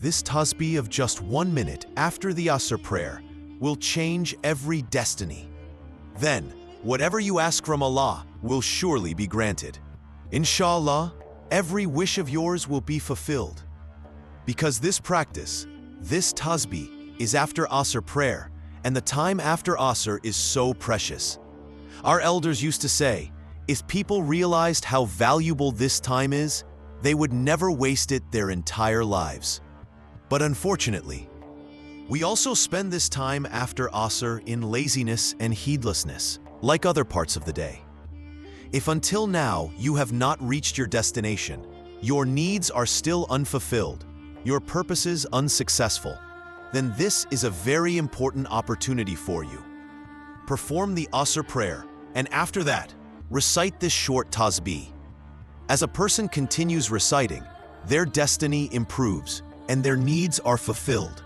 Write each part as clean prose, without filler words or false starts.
This tasbih of just 1 minute after the Asr prayer will change every destiny. Then, whatever you ask from Allah will surely be granted. Insha'Allah, every wish of yours will be fulfilled. Because this practice, this tasbih, is after Asr prayer, and the time after Asr is so precious. Our elders used to say, if people realized how valuable this time is, they would never waste it their entire lives. But unfortunately, we also spend this time after Asr in laziness and heedlessness, like other parts of the day. If until now you have not reached your destination, your needs are still unfulfilled, your purposes unsuccessful, then this is a very important opportunity for you. Perform the Asr prayer, and after that, recite this short tasbih. As a person continues reciting, their destiny improves and their needs are fulfilled.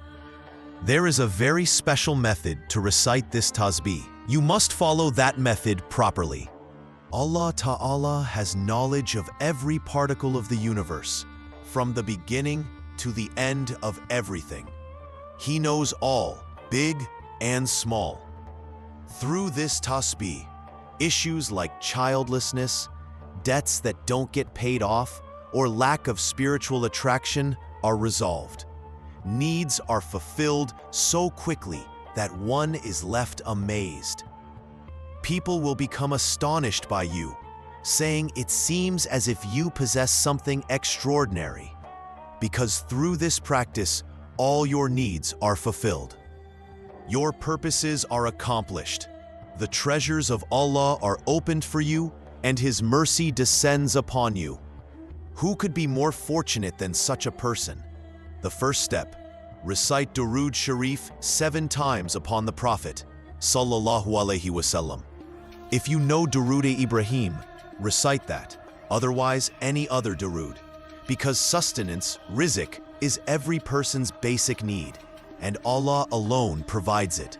There is a very special method to recite this tasbih. You must follow that method properly. Allah Ta'ala has knowledge of every particle of the universe, from the beginning to the end of everything. He knows all, big and small. Through this tasbih, issues like childlessness, debts that don't get paid off, or lack of spiritual attraction are resolved. Needs are fulfilled so quickly that one is left amazed. People will become astonished by you, saying it seems as if you possess something extraordinary, because through this practice, all your needs are fulfilled. Your purposes are accomplished. The treasures of Allah are opened for you, and His mercy descends upon you. Who could be more fortunate than such a person? The first step, recite Durood Shareef 7 times upon the Prophet, Sallallahu Alaihi Wasallam. If you know Durood Ibrahim, recite that, otherwise any other Durood, because sustenance, rizq, is every person's basic need, and Allah alone provides it.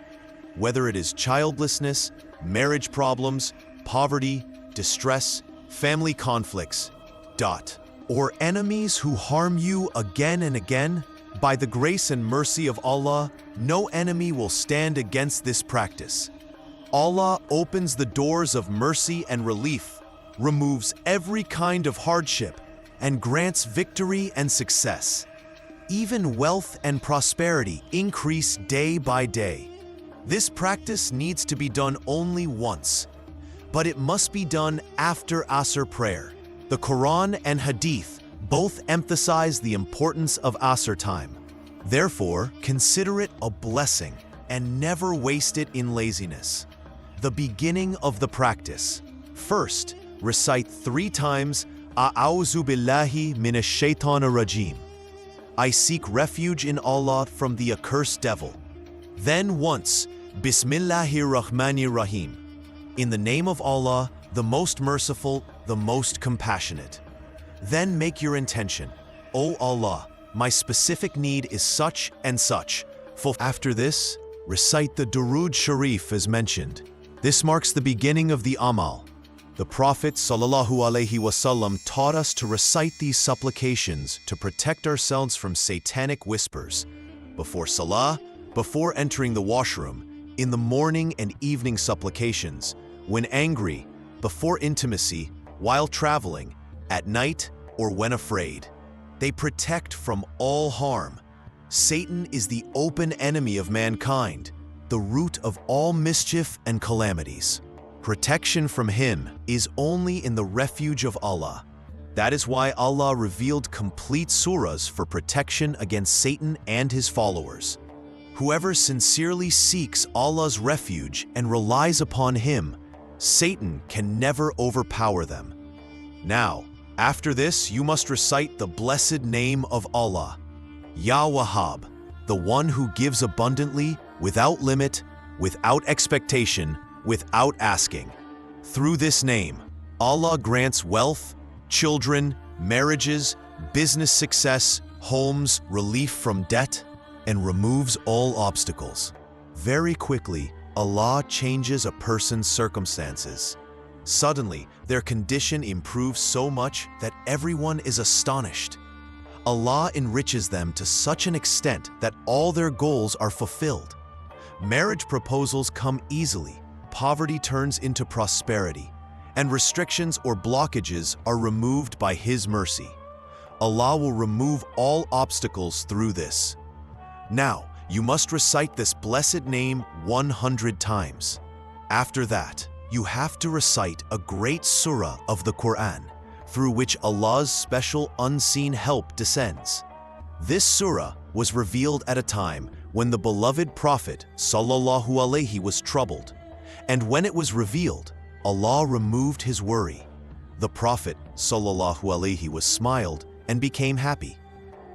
Whether it is childlessness, marriage problems, poverty, distress, family conflicts, or enemies who harm you again and again, by the grace and mercy of Allah, no enemy will stand against this practice. Allah opens the doors of mercy and relief, removes every kind of hardship, and grants victory and success. Even wealth and prosperity increase day by day. This practice needs to be done only once, but it must be done after Asr prayer. The Quran and Hadith both emphasize the importance of Asr time. Therefore, consider it a blessing and never waste it in laziness. The beginning of the practice. First, recite 3 times A'udhu billahi minash shaitanir rajim. I seek refuge in Allah from the accursed devil. Then once, Bismillahir Rahmanir Rahim. In the name of Allah, the most merciful, the most compassionate. Then make your intention. O Allah, my specific need is such and such. After this, recite the Durood Shareef as mentioned. This marks the beginning of the Amal. The Prophet Sallallahu Alaihi Wasallam taught us to recite these supplications to protect ourselves from satanic whispers. Before Salah, before entering the washroom, in the morning and evening supplications, when angry, before intimacy, while traveling, at night, or when afraid. They protect from all harm. Satan is the open enemy of mankind, the root of all mischief and calamities. Protection from him is only in the refuge of Allah. That is why Allah revealed complete surahs for protection against Satan and his followers. Whoever sincerely seeks Allah's refuge and relies upon Him, Satan can never overpower them. Now, after this, you must recite the blessed name of Allah, Ya Wahhab, the one who gives abundantly, without limit, without expectation, without asking. Through this name, Allah grants wealth, children, marriages, business success, homes, relief from debt, and removes all obstacles. Very quickly, Allah changes a person's circumstances. Suddenly, their condition improves so much that everyone is astonished. Allah enriches them to such an extent that all their goals are fulfilled. Marriage proposals come easily, poverty turns into prosperity, and restrictions or blockages are removed by His mercy. Allah will remove all obstacles through this. Now, you must recite this blessed name 100 times. After that, you have to recite a great surah of the Quran, through which Allah's special unseen help descends. This surah was revealed at a time when the beloved Prophet sallallahu alaihi was troubled, and when it was revealed, Allah removed his worry. The Prophet sallallahu alaihi was smiled and became happy.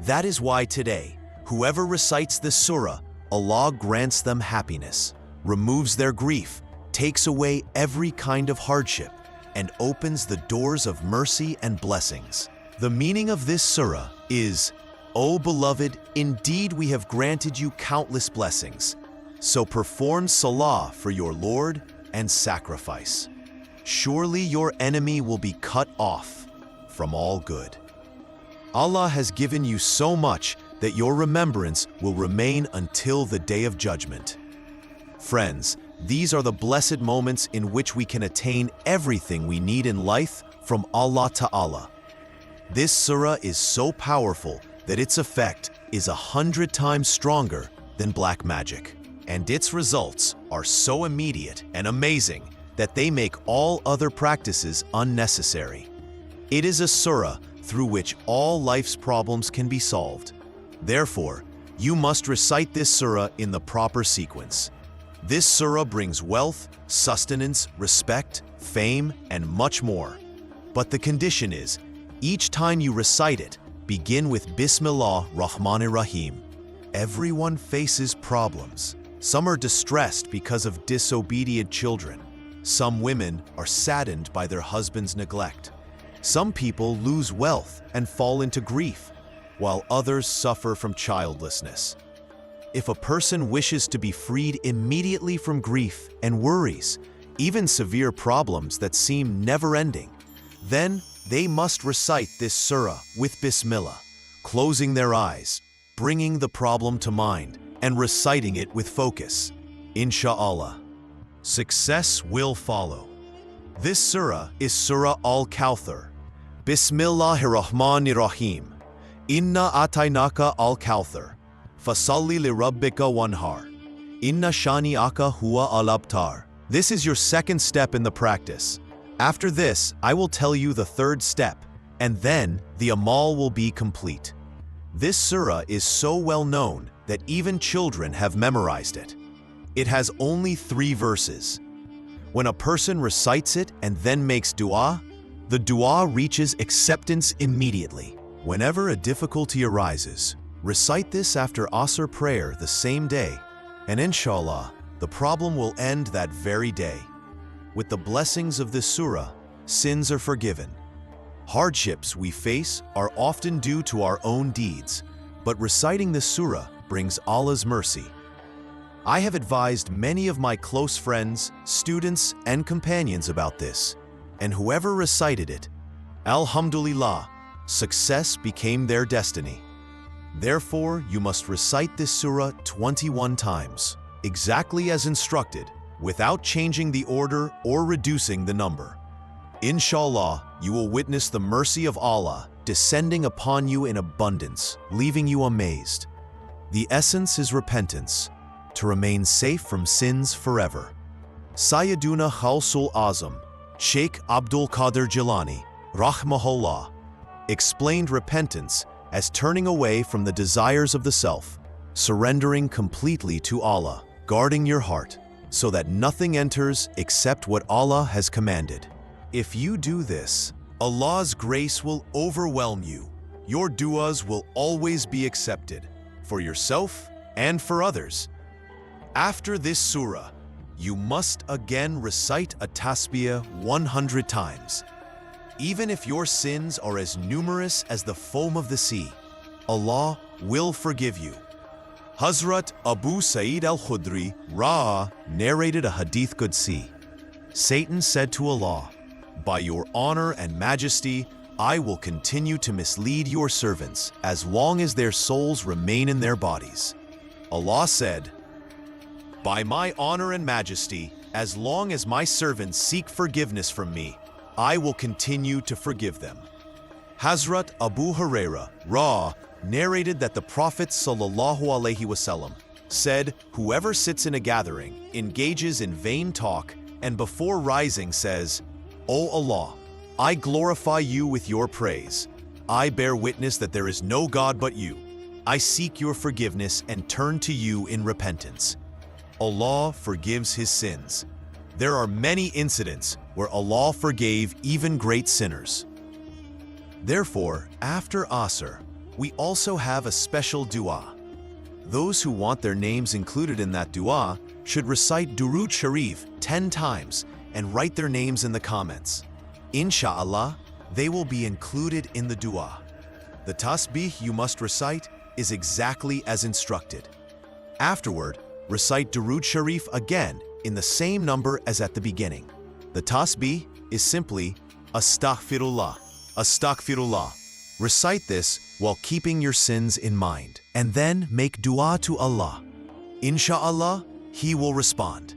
That is why today, whoever recites this surah, Allah grants them happiness, removes their grief, takes away every kind of hardship, and opens the doors of mercy and blessings. The meaning of this surah is, O beloved, indeed we have granted you countless blessings, so perform salah for your Lord and sacrifice. Surely your enemy will be cut off from all good. Allah has given you so much that your remembrance will remain until the Day of Judgment. Friends, these are the blessed moments in which we can attain everything we need in life from Allah Ta'ala. This surah is so powerful that its effect is 100 times stronger than black magic, and its results are so immediate and amazing that they make all other practices unnecessary. It is a surah through which all life's problems can be solved. Therefore, you must recite this surah in the proper sequence. This surah brings wealth, sustenance, respect, fame, and much more. But the condition is, each time you recite it, begin with Bismillah Rahmanir Rahim. Everyone faces problems. Some are distressed because of disobedient children. Some women are saddened by their husband's neglect. Some people lose wealth and fall into grief, while others suffer from childlessness. If a person wishes to be freed immediately from grief and worries, even severe problems that seem never-ending, then they must recite this surah with Bismillah, closing their eyes, bringing the problem to mind, and reciting it with focus. Insha'Allah, success will follow. This surah is Surah Al-Kawthar. Bismillahirrahmanirrahim. Inna ataynaka al-Kawthar. Fasalli li rabbika wanhar. Inna shani'aka huwa al-abtar. This is your second step in the practice. After this, I will tell you the third step, and then the Amal will be complete. This surah is so well known that even children have memorized it. It has only 3 verses. When a person recites it and then makes dua, the dua reaches acceptance immediately. Whenever a difficulty arises, recite this after Asr prayer the same day, and Insha'Allah, the problem will end that very day. With the blessings of this surah, sins are forgiven. Hardships we face are often due to our own deeds, but reciting this surah brings Allah's mercy. I have advised many of my close friends, students, and companions about this, and whoever recited it, Alhamdulillah, success became their destiny. Therefore, you must recite this surah 21 times, exactly as instructed, without changing the order or reducing the number. Insha'Allah, you will witness the mercy of Allah descending upon you in abundance, leaving you amazed. The essence is repentance, to remain safe from sins forever. Sayyiduna Ghawsul Azam, Sheikh Abdul Qadir Jilani, Rahmahullah, explained repentance as turning away from the desires of the self, surrendering completely to Allah, guarding your heart, so that nothing enters except what Allah has commanded. If you do this, Allah's grace will overwhelm you. Your du'as will always be accepted, for yourself and for others. After this surah, you must again recite a tasbih 100 times. Even if your sins are as numerous as the foam of the sea, Allah will forgive you. Hazrat Abu Sa'id al-Khudri Ra'a narrated a hadith Qudsi. Satan said to Allah, "By your honor and majesty, I will continue to mislead your servants as long as their souls remain in their bodies. Allah said, "By my honor and majesty, as long as my servants seek forgiveness from me, I will continue to forgive them." Hazrat Abu Huraira narrated that the Prophet ﷺ said, "Whoever sits in a gathering, engages in vain talk, and before rising says, 'O Allah, I glorify you with your praise. I bear witness that there is no God but you. I seek your forgiveness and turn to you in repentance.' Allah forgives his sins." There are many incidents where Allah forgave even great sinners. Therefore, after Asr, we also have a special dua. Those who want their names included in that dua should recite Durood Shareef 10 times and write their names in the comments. Insha'Allah, they will be included in the dua. The tasbih you must recite is exactly as instructed. Afterward, recite Durood Shareef again in the same number as at the beginning. The tasbih is simply Astaghfirullah, Astaghfirullah. Recite this while keeping your sins in mind, and then make dua to Allah. Insha'Allah, He will respond.